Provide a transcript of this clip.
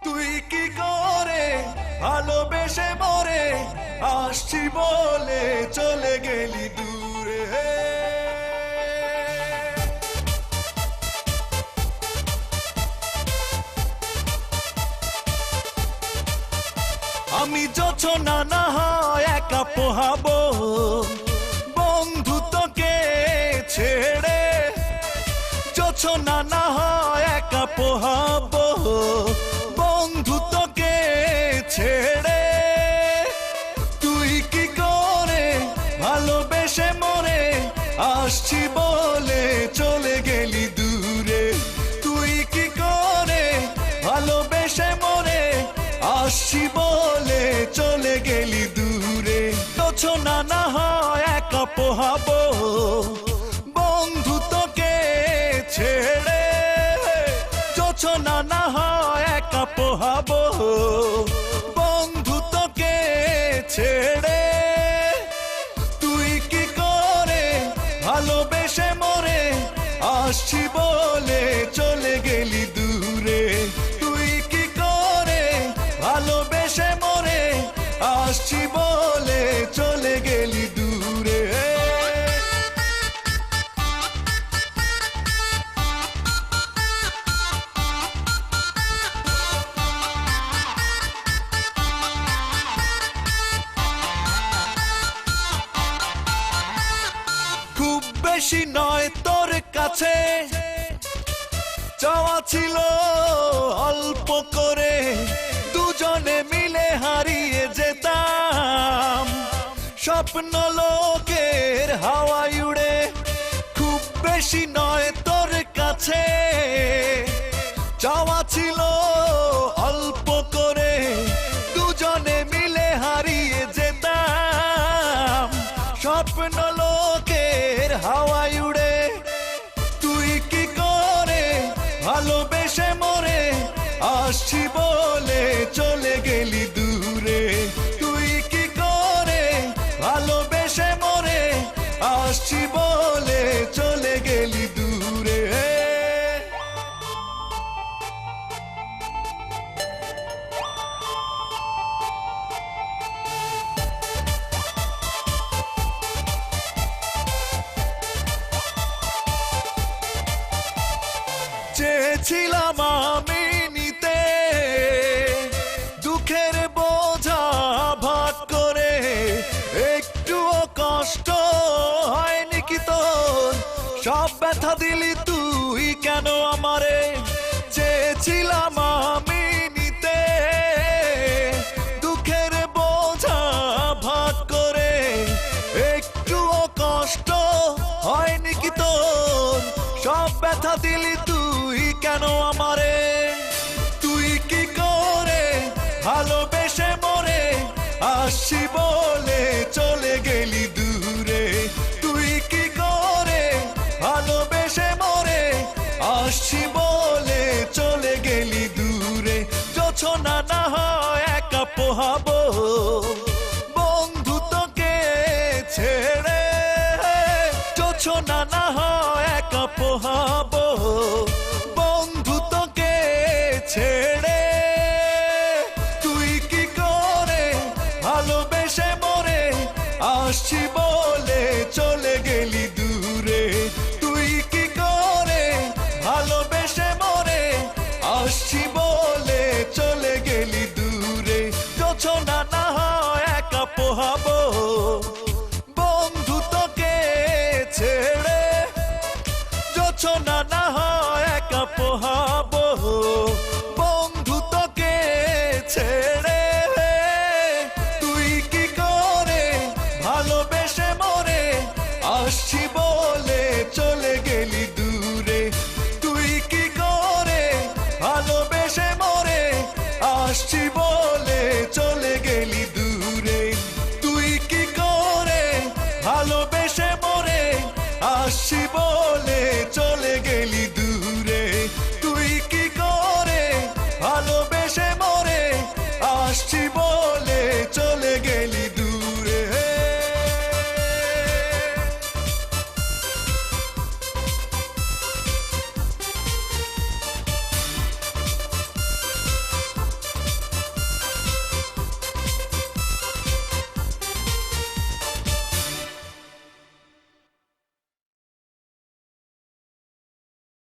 তুই কি করে ভালোবেসে মরে আসছি বলে চলে গেলি দূরে। আমি যোছনা না হয় একা পোহাবো বন্ধু তোকে ছেড়ে, যোছনা না হয় একা পোহাবো বন্ধু তোকে ছেড়ে। তুই কি করে ভালোবেসে মরে আসছি বলে চলে গেলি দূরে। তুই কি করে ভালোবেসে মরে আসছি বলে চলে গেলি দূরে। যোছনা না হয় একা পোহাবো বন্ধু তোকে ছেড়ে, যোছনা না হয় একা পোহাবো বন্ধু তোকে ছেড়ে। তুই কি করে ভালোবেসে মরে আসছি বলে চলে গেলি দূরে। তুই কি করে ভালোবেসে মরে আসছি বলে চলে গেলি দূরে। খুব বেশি নয় তোর কাছে চাওয়া ছিল অল্প করে, দুজনে মিলে হারিয়ে যেতাম স্বপ্ন লোকের হাওয়ায় উড়ে। খুব বেশি নয় তোর কাছে চাওয়া ছিল অল্প করে, দুজনে মিলে হারিয়ে যেতাম স্বপ্ন লোকের হাওয়ায় উড়ে। তুই কি করে ভালোবেসে মরে আসছি বলে চলে গেলি দূরে। তুই কি করে ভালোবেসে মরে আসছি বলে চলে গেলি দূরে। চেয়েছিলাম আমি নিতে দুঃখের বোঝা ভাগ করে, একটুও কষ্ট হয়নি কি তোর, সব ব্যথা দিলি তুই কেন আমারে। চেয়েছিলাম আমি নিতে দুঃখের বোঝা ভাগ করে, একটুও কষ্ট হয়নি কি তোর, সব ব্যথা দিলি তুই কেন আমারে। তুই কি করে ভালোবেসে মরে আসছি বলে চলে গেলি দূরে। তুই কি করে ভালোবেসে মরে আসছি বলে চলে গেলি দূরে। যোছনা না হয় একা পোহাবো বন্ধু তোকে ছেড়ে, যোছনা না হয় একা পোহাবো বন্ধু তোকে ছেড়ে। তুই কি করে ভালোবেসে মরে আসছি বলে চলে গেলি দূরে। তুই কি করে ভালোবেসে মরে আসছি বলে চলে গেলি দূরে। যোছনা না হয় একা পোহাবো বন্ধু তোকে ছেড়ে, যোছনা না হয় একা পোহাবো বন্ধু তোকে ছেড়ে। তুই কি করে ভালোবেসে মরে আসছি বলে চলে গেলি দূরে। তুই কি করে ভালোবেসে মরে আসছি বলে